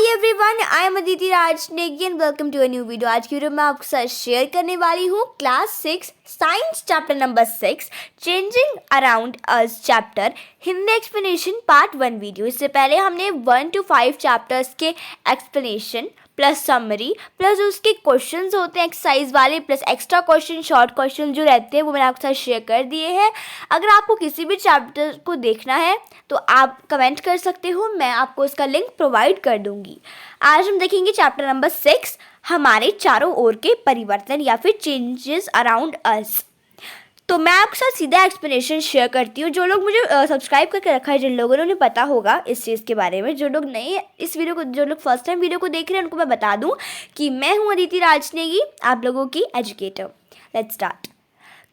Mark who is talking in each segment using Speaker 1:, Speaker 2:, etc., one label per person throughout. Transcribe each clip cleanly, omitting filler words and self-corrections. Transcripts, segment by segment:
Speaker 1: Everyone, I am Aditi Raj Negi and welcome to a new video. आज की video में आपके साथ शेयर करने वाली हूँ class 6 science chapter number 6 changing around us chapter Hindi explanation part 1 video. इससे पहले हमने 1 to 5 चैप्टर्स के एक्सप्लेनेशन प्लस समरी प्लस उसके क्वेश्चंस होते हैं एक्सरसाइज वाले plus extra question short question जो रहते हैं वो मैंने आपके साथ शेयर कर दिए हैं। अगर आपको किसी भी चैप्टर को देखना है तो आप कमेंट कर सकते हो, मैं आपको इसका लिंक प्रोवाइड कर दूंगी। आज हम देखेंगे चैप्टर नंबर 6 हमारे चारों ओर के परिवर्तन या फिर चेंजेस अराउंड अस। तो मैं आपके साथ सीधा एक्सप्लेनेशन शेयर करती हूँ। जो लोग मुझे सब्सक्राइब करके रखा है, जिन लोगों ने उन्हें पता होगा इस चीज़ के बारे में। जो लोग नहीं इस वीडियो को, जो लोग फर्स्ट टाइम वीडियो को देख रहे हैं उनको मैं बता दूँ कि मैं हूँ अदिति राज नेगी, आप लोगों की एजुकेटर। Let's start.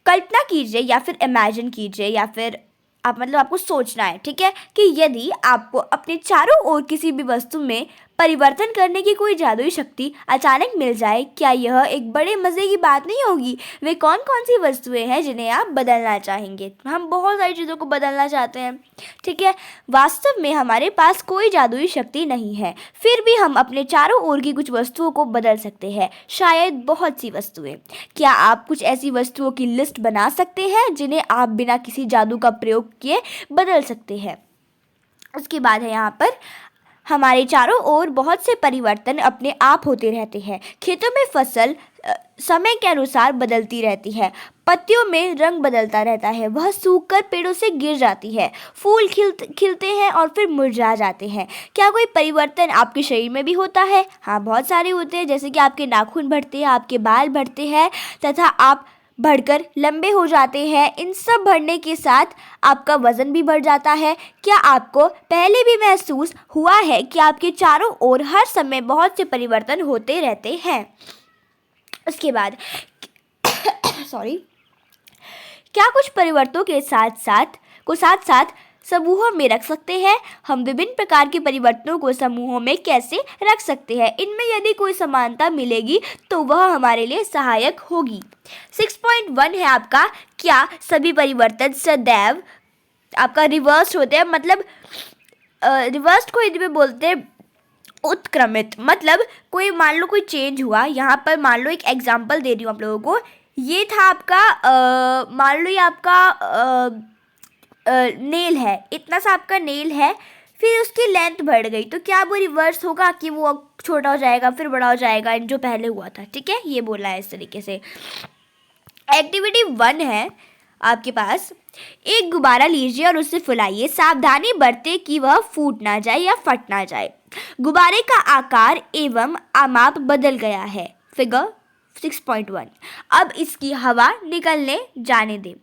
Speaker 1: कल्पना कीजिए या फिर इमेजिन कीजिए या फिर आपको सोचना है, ठीक है, कि यदि आपको अपने चारों ओर किसी भी वस्तु में परिवर्तन करने की कोई जादुई शक्ति अचानक मिल जाए, क्या यह एक बड़े मज़े की बात नहीं होगी? वे कौन कौन सी वस्तुएं हैं जिन्हें आप बदलना चाहेंगे? हम बहुत सारी चीज़ों को बदलना चाहते हैं, ठीक है। वास्तव में हमारे पास कोई जादुई शक्ति नहीं है, फिर भी हम अपने चारों ओर की कुछ वस्तुओं को बदल सकते हैं, शायद बहुत सी वस्तुएं। क्या आप कुछ ऐसी वस्तुओं की लिस्ट बना सकते हैं जिन्हें आप बिना किसी जादू का प्रयोग किए बदल सकते हैं? उसके बाद है यहाँ पर, हमारे चारों ओर बहुत से परिवर्तन अपने आप होते रहते हैं। खेतों में फसल समय के अनुसार बदलती रहती है, पत्तियों में रंग बदलता रहता है, वह सूखकर पेड़ों से गिर जाती है, फूल खिलते हैं और फिर मुरझा जाते हैं। क्या कोई परिवर्तन आपके शरीर में भी होता है? हाँ, बहुत सारे होते हैं, जैसे कि आपके नाखून बढ़ते हैं, आपके बाल बढ़ते हैं तथा आप बढ़कर लंबे हो जाते हैं। इन सब बढ़ने के साथ आपका वज़न भी बढ़ जाता है। क्या आपको पहले भी महसूस हुआ है कि आपके चारों ओर हर समय बहुत से परिवर्तन होते रहते हैं? उसके बाद सॉरी, क्या कुछ परिवर्तनों के साथ साथ समूहों में रख सकते हैं? हम विभिन्न प्रकार के परिवर्तनों को समूहों में कैसे रख सकते हैं? इनमें यदि कोई समानता मिलेगी तो वह हमारे लिए सहायक होगी। 6.1 है आपका, क्या सभी परिवर्तन सदैव आपका रिवर्स होते हैं? मतलब रिवर्स को हिंदी में बोलते हैं उत्क्रमित। मतलब कोई मान लो कोई चेंज हुआ, यहाँ पर मान लो एक एग्जाम्पल दे रही हूँ आप लोगों को। ये था आपका मान लो ये आपका नेल है, इतना सा आपका नेल है, फिर उसकी लेंथ बढ़ गई, तो क्या वो रिवर्स होगा कि वो छोटा हो जाएगा फिर बड़ा हो जाएगा जो पहले हुआ था? ठीक है, ये बोला है इस तरीके से। एक्टिविटी 1 है आपके पास, एक गुब्बारा लीजिए और उसे फुलाइए, सावधानी बरतें कि वह फूट ना जाए या फट ना जाए। गुब्बारे का आकार एवं आमाप बदल गया है, फिगर 6.1। अब इसकी हवा निकलने जाने दें।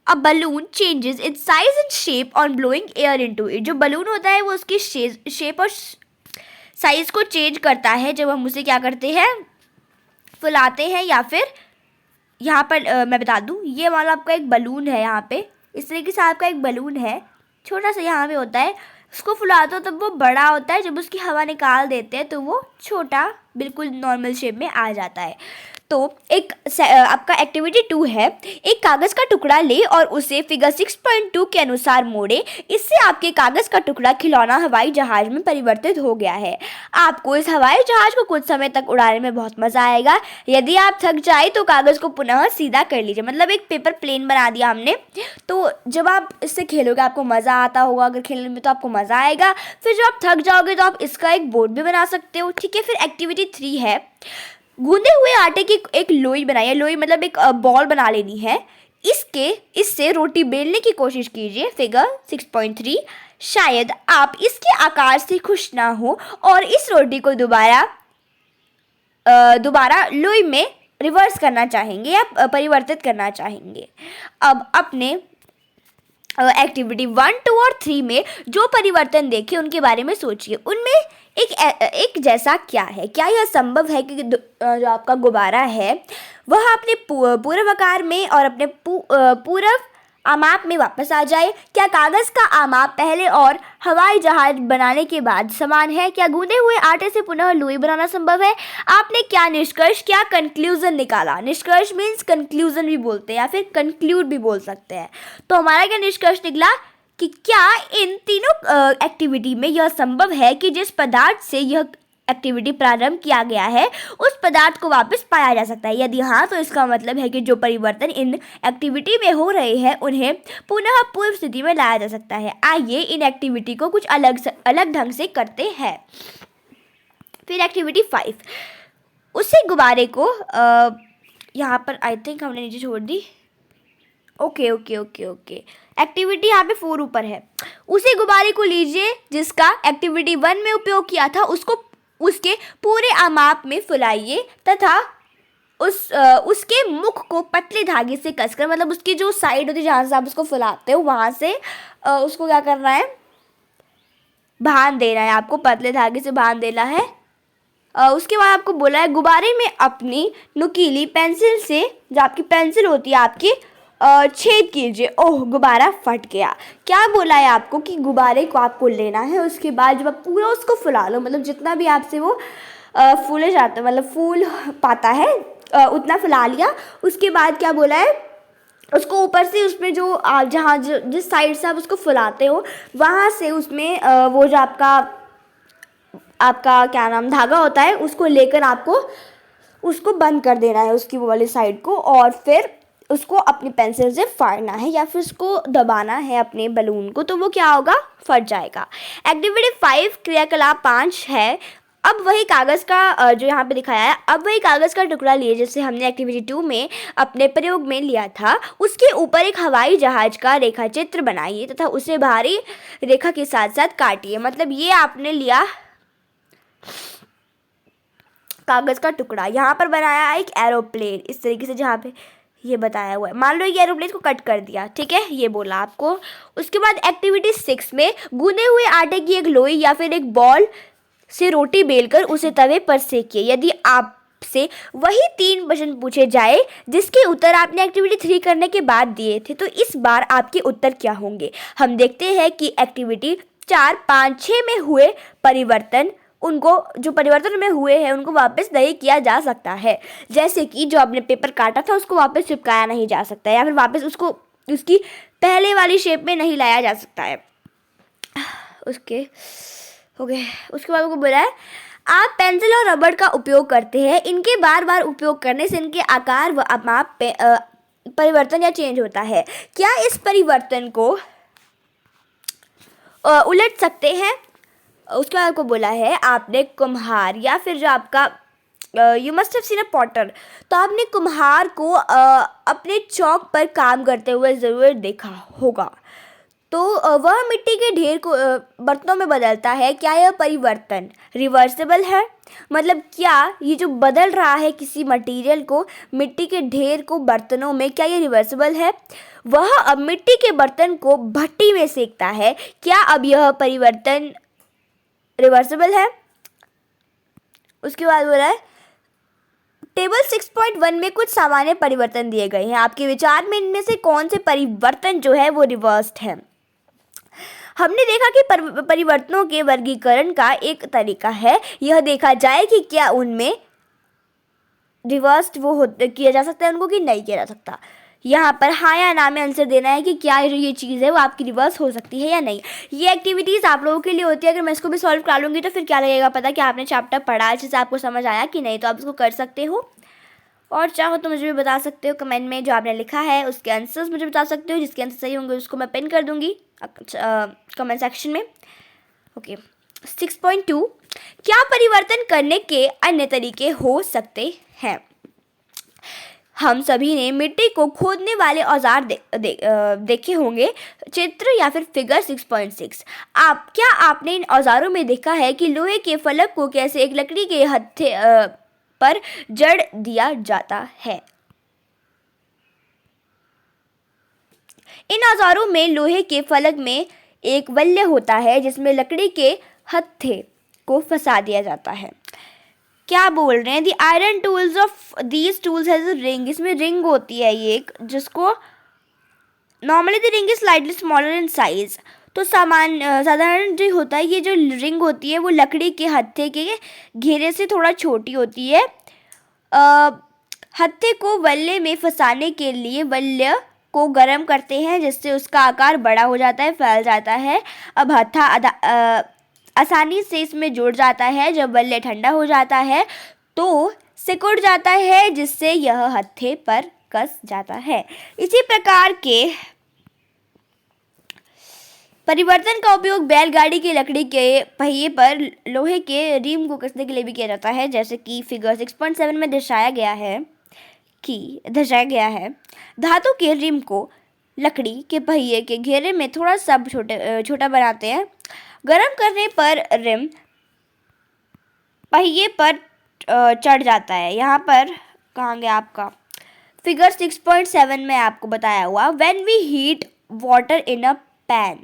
Speaker 1: A balloon changes its size and shape on blowing air into it। जो बलून होता है वो उसकी शेप और साइज को चेंज करता है जब हम उसे क्या करते हैं, फुलाते हैं। या फिर यहाँ पर मैं बता दूँ, ये वाला आपका एक बलून है, यहाँ पे इस तरीके से आपका एक बलून है, छोटा सा यहाँ पे होता है, उसको फुलाते हो तब वो बड़ा होता है, जब उसकी हवा निकाल देते हैं तो वो छोटा बिल्कुल नॉर्मल शेप में आ जाता है। तो एक आपका एक्टिविटी 2 है, एक कागज़ का टुकड़ा ले और उसे फिगर 6.2 के अनुसार मोड़े। इससे आपके कागज़ का टुकड़ा खिलौना हवाई जहाज में परिवर्तित हो गया है। आपको इस हवाई जहाज को कुछ समय तक उड़ाने में बहुत मज़ा आएगा। यदि आप थक जाए तो कागज़ को पुनः सीधा कर लीजिए। मतलब एक पेपर प्लेन बना दिया हमने, तो जब आप इससे खेलोगे आपको मज़ा आता होगा, अगर खेलने में तो आपको मज़ा आएगा। फिर जब आप थक जाओगे तो आप इसका एक बोर्ड भी बना सकते हो, ठीक है। फिर एक्टिविटी 3 है, गूंदे हुए आटे की एक लोई बनाइए। लोई मतलब एक बॉल बना लेनी है, इससे रोटी बेलने की कोशिश कीजिए, फिगर 6.3। शायद आप इसके आकार से खुश ना हो और इस रोटी को दोबारा लोई में रिवर्स करना चाहेंगे या परिवर्तित करना चाहेंगे। अब अपने एक्टिविटी 1, 2 और 3 में जो परिवर्तन देखे उनके बारे में सोचिए। उनमें एक जैसा क्या है? क्या यह संभव है कि जो आपका गुब्बारा है वह अपने पूर्व आकार में और अपने पूर्व आमाप में वापस आ जाए? क्या कागज़ का आमाप पहले और हवाई जहाज बनाने के बाद समान है? क्या गूंदे हुए आटे से पुनः लोई बनाना संभव है? आपने क्या निष्कर्ष, क्या कंक्लूजन निकाला? निष्कर्ष मीन्स कंक्लूजन भी बोलते हैं या फिर कंक्लूड भी बोल सकते हैं। तो हमारा क्या निष्कर्ष निकला कि क्या इन तीनों एक्टिविटी में यह संभव है कि जिस पदार्थ से यह एक्टिविटी प्रारंभ किया गया है उस पदार्थ को वापस पाया जा सकता है। यदि हाँ, तो इसका मतलब है कि जो परिवर्तन इन एक्टिविटी में हो रहे हैं उन्हें पुनः पूर्व स्थिति में लाया जा सकता है। आइए इन एक्टिविटी को कुछ अलग ढंग से करते हैं। फिर एक्टिविटी 5, उसी गुब्बारे को यहाँ पर आई थिंक हमने नीचे छोड़ दी। Okay okay okay okay, activity यहाँ पे 4 ऊपर है। उसी गुब्बारे को लीजिए जिसका एक्टिविटी 1 में उपयोग किया था, उसको उसके पूरे आमाप में फुलाइए तथा उसके मुख को पतले धागे से कसकर, मतलब उसकी जो साइड होती है जहाँ से आप उसको फुलाते हो वहाँ से उसको क्या करना है, बांध देना है। आपको पतले धागे से बांध देना है। उसके बाद आपको बोला है गुब्बारे में अपनी नुकीली पेंसिल से, जो आपकी पेंसिल होती है आपकी, छेद कीजिए। ओह, गुब्बारा फट गया। क्या बोला है आपको कि गुब्बारे को आपको लेना है, उसके बाद जब आप पूरा उसको फुला लो, मतलब जितना भी आपसे वो फूले जाता है, मतलब फूल पाता है उतना फुला लिया। उसके बाद क्या बोला है, उसको ऊपर से उसमें जो जहाँ जिस साइड से आप उसको फुलाते हो वहाँ से उसमें वो जो आपका क्या नाम धागा होता है उसको लेकर आपको उसको बंद कर देना है, उसकी वो वाली साइड को, और फिर उसको अपनी पेंसिल से फाड़ना है या फिर उसको दबाना है अपने बलून को, तो वो क्या होगा, फट जाएगा। एक्टिविटी 5 क्रियाकलाप 5 है। अब वही कागज़ का जो यहाँ पे दिखाया है, अब वही कागज़ का टुकड़ा लिए जैसे हमने एक्टिविटी 2 में अपने प्रयोग में लिया था। उसके ऊपर एक हवाई जहाज का रेखा चित्र बनाइए तथा उसे बाहरी रेखा के साथ साथ काटिए। मतलब ये आपने लिया कागज़ का टुकड़ा, यहाँ पर बनाया है एक एरोप्लेन इस तरीके से जहाँ पे ये बताया हुआ है। मान लो ये एरोप्लेन को कट कर दिया, ठीक है, ये बोला आपको। उसके बाद एक्टिविटी 6 में गूंदे हुए आटे की एक लोई या फिर एक बॉल से रोटी बेलकर उसे तवे पर सेकिए। यदि आपसे वही 3 प्रश्न पूछे जाए जिसके उत्तर आपने एक्टिविटी 3 करने के बाद दिए थे, तो इस बार आपके उत्तर क्या होंगे। हम देखते हैं कि एक्टिविटी 4, 5, 6 में हुए परिवर्तन, उनको जो परिवर्तन में हुए हैं उनको वापस नहीं किया जा सकता है। जैसे कि जो आपने पेपर काटा था उसको वापस चिपकाया नहीं जा सकता है, या फिर वापस उसको उसकी पहले वाली शेप में नहीं लाया जा सकता है। उसके बाद को बोला है आप पेंसिल और रबड़ का उपयोग करते हैं, इनके बार बार उपयोग करने से इनके आकार व माप पे परिवर्तन या चेंज होता है। क्या इस परिवर्तन को उलट सकते हैं। उसके बाद आपको बोला है आपने कुम्हार या फिर जो आपका you must have seen a Potter, तो आपने कुम्हार को अपने चौक पर काम करते हुए ज़रूर देखा होगा। तो वह मिट्टी के ढेर को बर्तनों में बदलता है। क्या यह परिवर्तन रिवर्सिबल है। मतलब क्या ये जो बदल रहा है किसी मटेरियल को, मिट्टी के ढेर को बर्तनों में, क्या ये रिवर्सिबल है। वह अब मिट्टी के बर्तन को भट्टी में सेकता है। क्या अब यह परिवर्तन रिवर्सिबल है। उसके बाद बोला है टेबल 6.1 में कुछ सामान्य परिवर्तन दिए गए हैं। आपके विचार में इनमें से कौन से परिवर्तन जो है वो रिवर्स्ड है। हमने देखा कि परिवर्तनों के वर्गीकरण का एक तरीका है यह देखा जाए कि क्या उनमें रिवर्स्ड वो किया जा सकता है उनको कि नहीं किया जा सकता। यहाँ पर हाँ या ना में आंसर देना है कि क्या जो ये चीज़ है वो आपकी रिवर्स हो सकती है या नहीं। ये एक्टिविटीज़ आप लोगों के लिए होती है। अगर मैं इसको भी सॉल्व करा लूँगी तो फिर क्या लगेगा पता कि आपने चैप्टर पढ़ा, अच्छे से आपको समझ आया कि नहीं। तो आप इसको कर सकते हो और चाहो तो मुझे भी बता सकते हो कमेंट में, जो आपने लिखा है उसके आंसर्स मुझे बता सकते हो। जिसके आंसर सही होंगे उसको मैं पिन कर दूँगी कमेंट सेक्शन में। ओके 6.2 क्या परिवर्तन करने के अन्य तरीके हो सकते हैं। हम सभी ने मिट्टी को खोदने वाले औजार देखे होंगे, चित्र या फिर फिगर 6.6। क्या आपने इन औजारों में देखा है कि लोहे के फलक को कैसे एक लकड़ी के हत्थे पर जड़ दिया जाता है। इन औजारों में लोहे के फलक में एक वल्य होता है जिसमें लकड़ी के हत्थे को फंसा दिया जाता है। क्या बोल रहे हैं the iron tools of these tools has a ring. इसमें रिंग होती है ये एक, जिसको normally the ring is slightly smaller in size. तो साधारण जो होता है ये जो रिंग होती है वो लकड़ी के हत्थे के घेरे से थोड़ा छोटी होती है। हत्थे को वल्ले में फंसाने के लिए वल्य को गर्म करते हैं जिससे उसका आकार बड़ा हो जाता है, फैल जाता है। अब हत्था आसानी से इसमें जुड़ जाता है। जब बल्ले ठंडा हो जाता है तो सिकुड़ जाता है जिससे यह हत्थे पर कस जाता है। इसी प्रकार के परिवर्तन का उपयोग बैलगाड़ी की लकड़ी के पहिए पर लोहे के रिम को कसने के लिए भी किया जाता है, जैसे कि फिगर 6.7 में दर्शाया गया है। धातु के रिम को लकड़ी के पहिए के घेरे में थोड़ा सा छोटा बनाते हैं। गर्म करने पर रिम पहिए पर चढ़ जाता है। यहाँ पर कहाँ गया आपका फिगर 6.7 में आपको बताया हुआ, when we heat water in a pan.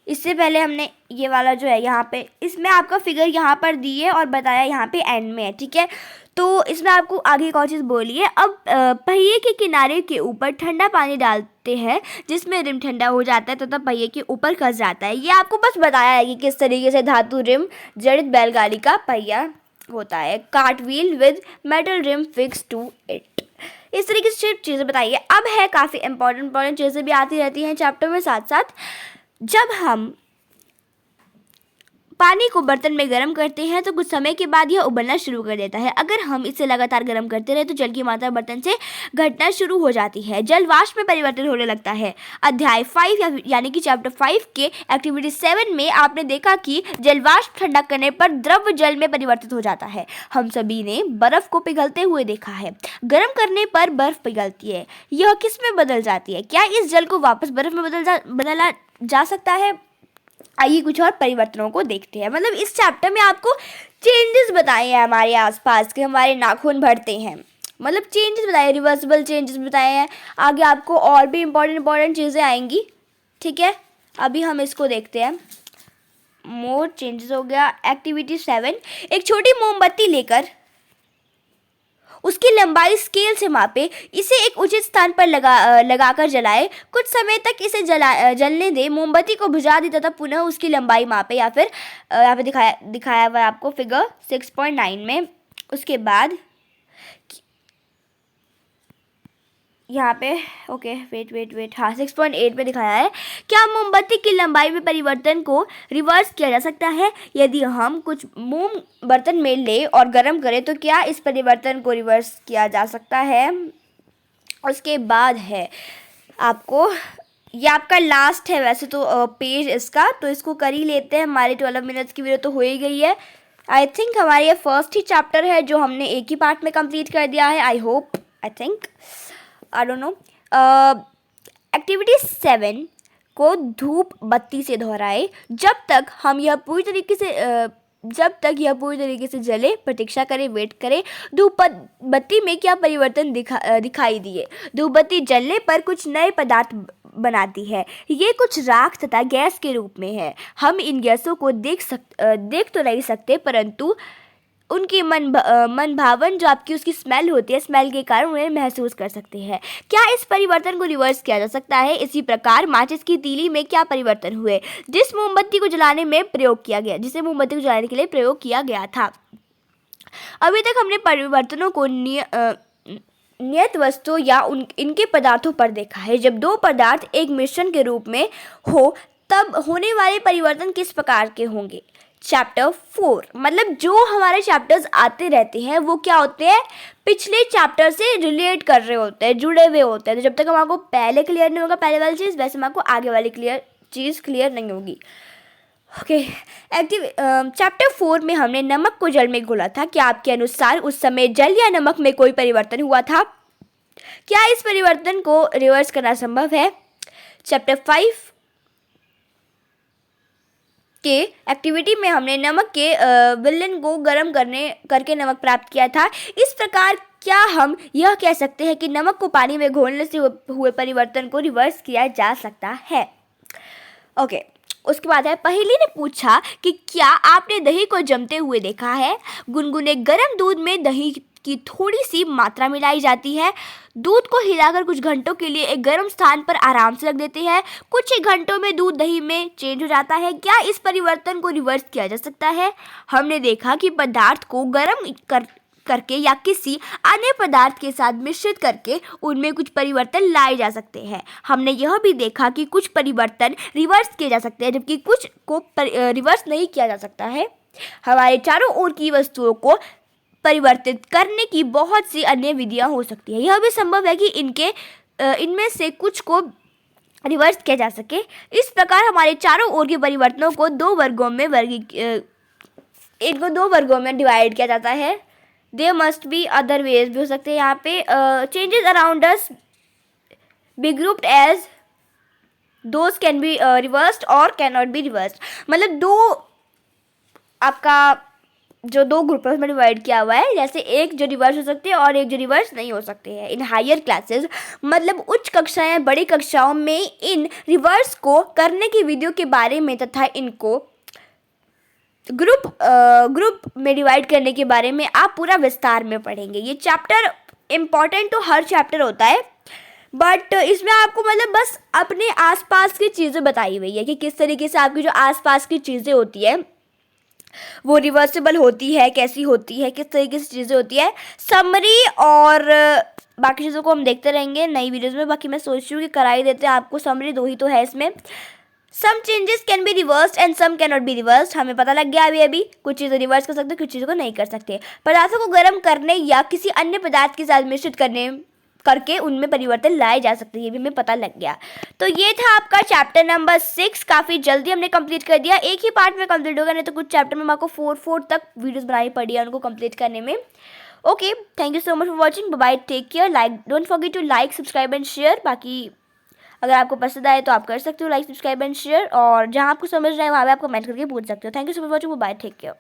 Speaker 1: इससे पहले हमने ये वाला जो है यहाँ पे, इसमें आपका फिगर यहाँ पर दी है और बताया यहाँ पे एंड में है, ठीक है। तो इसमें आपको आगे एक और चीज़ बोली है। अब पहिए के किनारे के ऊपर ठंडा पानी डालते हैं जिसमें रिम ठंडा हो जाता है तथा पहिए के ऊपर कस जाता है। ये आपको बस बताया है कि किस तरीके से धातु रिम जड़ित बैलगाड़ी का पहिया होता है। Cart wheel with metal rim fix to it. इस तरीके से चीज़ें बताइए। अब है काफ़ी इंपॉर्टेंट चीज़ें भी आती रहती हैं चैप्टर में साथ साथ। जब हम पानी को बर्तन में गर्म करते हैं तो कुछ समय के बाद यह उबलना शुरू कर देता है। अगर हम इसे लगातार गर्म करते रहे तो जल की मात्रा बर्तन से घटना शुरू हो जाती है। जल वाष्प में परिवर्तन होने लगता है। अध्याय 5 यानी कि चैप्टर 5 के एक्टिविटी 7 में आपने देखा कि जल वाष्प ठंडा करने पर द्रव जल में परिवर्तित हो जाता है। हम सभी ने बर्फ को पिघलते हुए देखा है। गर्म करने पर बर्फ पिघलती है। यह किस में बदल जाती है? क्या इस जल को वापस बर्फ में बदला जा सकता है? आइए कुछ और परिवर्तनों को देखते हैं। मतलब इस चैप्टर में आपको चेंजेस बताए हैं हमारे आसपास के, हमारे नाखून बढ़ते हैं, मतलब चेंजेस बताए, रिवर्सिबल चेंजेस बताए हैं। आगे आपको और भी इम्पोर्टेंट चीज़ें आएंगी, ठीक है। अभी हम इसको देखते हैं। मोर चेंजेस हो गया। एक्टिविटी 7, एक छोटी मोमबत्ती लेकर उसकी लंबाई स्केल से मापे, इसे एक उचित स्थान पर लगाकर जलाए। कुछ समय तक इसे जलने दे। मोमबत्ती को बुझा दे तथा पुनः उसकी लंबाई मापे, या फिर यहाँ पे दिखाया हुआ है आपको फिगर 6.9 में। उसके बाद यहाँ पे ओके वेट हाँ 6.8 में दिखाया है। क्या मोमबत्ती की लंबाई में परिवर्तन को रिवर्स किया जा सकता है? यदि हम कुछ मोम बर्तन में ले और गर्म करें तो क्या इस परिवर्तन को रिवर्स किया जा सकता है? उसके बाद है आपको, ये आपका लास्ट है वैसे तो पेज इसका, तो इसको कर ही लेते हैं। हमारी 12 मिनट्स की वीडियो तो हो ही गई है। आई थिंक हमारी ये फर्स्ट ही चैप्टर है जो हमने एक ही पार्ट में कंप्लीट कर दिया है। I think I don't know. Activity 7 को धूप बत्ती से दोहराए। जब तक यह पूरी तरीके से जले प्रतीक्षा करें, वेट करें। धूप बत्ती में क्या परिवर्तन दिखाई दिए? धूप बत्ती जलने पर कुछ नए पदार्थ बनाती है। ये कुछ राख तथा गैस के रूप में है। हम इन गैसों को देख तो नहीं सकते, परंतु उनकी मन भावन जो आपकी उसकी स्मेल होती है, स्मेल के कारण उन्हें महसूस कर सकते हैं। क्या इस परिवर्तन को रिवर्स किया जा सकता है? इसी प्रकार माचिस की तीली में क्या परिवर्तन हुए जिसे मोमबत्ती को जलाने के लिए प्रयोग किया गया था? अभी तक हमने परिवर्तनों को नियत वस्तु या इनके पदार्थों पर देखा है। जब दो पदार्थ एक मिश्रण के रूप में हो तब होने वाले परिवर्तन किस प्रकार के होंगे? चैप्टर 4 मतलब जो हमारे चैप्टर्स आते रहते हैं वो क्या होते हैं? पिछले चैप्टर से रिलेट कर रहे होते हैं, जुड़े हुए होते हैं। तो जब तक हम आपको पहले क्लियर नहीं होगा पहले वाली चीज़, वैसे हम आपको आगे वाली चीज़ क्लियर नहीं होगी। ओके, चैप्टर 4 में हमने नमक को जल में घोला था। क्या आपके अनुसार उस समय जल या नमक में कोई परिवर्तन हुआ था? क्या इस परिवर्तन को रिवर्स करना संभव है? चैप्टर 5 के एक्टिविटी में हमने नमक के विलयन को गर्म करके नमक प्राप्त किया था। इस प्रकार क्या हम यह कह सकते हैं कि नमक को पानी में घोलने से हुए परिवर्तन को रिवर्स किया जा सकता है? ओके, उसके बाद है पहेली ने पूछा कि क्या आपने दही को जमते हुए देखा है? गुनगुने गर्म दूध में दही की थोड़ी सी मात्रा मिलाई जाती है। दूध को हिलाकर कुछ घंटों के लिए एक गर्म स्थान पर आराम से रख देते हैं। कुछ ही घंटों में दूध दही में चेंज हो जाता है। क्या इस परिवर्तन को रिवर्स किया जा सकता है? हमने देखा कि पदार्थ को गर्म करके या किसी अन्य पदार्थ के साथ मिश्रित करके उनमें कुछ परिवर्तन लाए जा सकते हैं। हमने यह भी देखा कि कुछ परिवर्तन रिवर्स किए जा सकते हैं जबकि कुछ को रिवर्स नहीं किया जा सकता है। हमारे चारों ओर की वस्तुओं को परिवर्तित करने की बहुत सी अन्य विधियां हो सकती है। यह भी संभव है कि इनमें से कुछ को रिवर्स किया जा सके। इस प्रकार हमारे चारों ओर के परिवर्तनों को दो वर्गों में डिवाइड किया जाता है। There must be other ways भी हो सकते हैं। यहाँ पे changes around us be grouped as those can be reversed और कैन नॉट बी रिवर्स्ड। मतलब दो ग्रुप में डिवाइड किया हुआ है, जैसे एक जो रिवर्स हो सकते हैं और एक जो रिवर्स नहीं हो सकते हैं। इन हायर क्लासेस मतलब उच्च कक्षाएं बड़ी कक्षाओं में इन रिवर्स को करने की विधियों के बारे में तथा इनको ग्रुप में डिवाइड करने के बारे में आप पूरा विस्तार में पढ़ेंगे। ये चैप्टर इम्पॉर्टेंट तो हर चैप्टर होता है, बट इसमें आपको मतलब बस अपने आसपास की चीज़ें बताई हुई है कि किस तरीके से आपकी जो आसपास की चीज़ें होती है वो रिवर्सिबल होती है, कैसी होती है, किस तरीके से चीज़ें होती है। समरी और बाकी चीज़ों को हम देखते रहेंगे नई वीडियोज़ में। बाकी मैं सोच रही हूँ कि करा ही देते हैं आपको। समरी दो ही तो है इसमें। Some changes can be reversed and some can not be reversed. हमें पता लग गया अभी कुछ चीज़ें रिवर्स कर सकते हैं, कुछ चीज़ों को नहीं कर सकते। पदार्थों को गर्म करने या किसी अन्य पदार्थ के साथ मिश्रित करके उनमें परिवर्तन लाए जा सकते हैं, ये भी हमें पता लग गया। तो ये था आपका चैप्टर नंबर 6। काफ़ी जल्दी हमने कंप्लीट कर दिया। एक ही पार्ट में कंप्लीट होगा, नहीं तो कुछ चैप्टर में आपको 4 तक वीडियोस बनानी पड़ी है उनको कंप्लीट करने में। Okay, thank you so much for watching. Bye, take care. Don't forget to like, subscribe and share. बाकी अगर आपको पसंद आए तो आप कर सकते हो लाइक, सब्सक्राइब एंड शेयर, और जहाँ आपको समझ रहा है वहाँ पे आप कमेंट करके पूछ सकते हो। Thank you so much for watching. Bye, take care.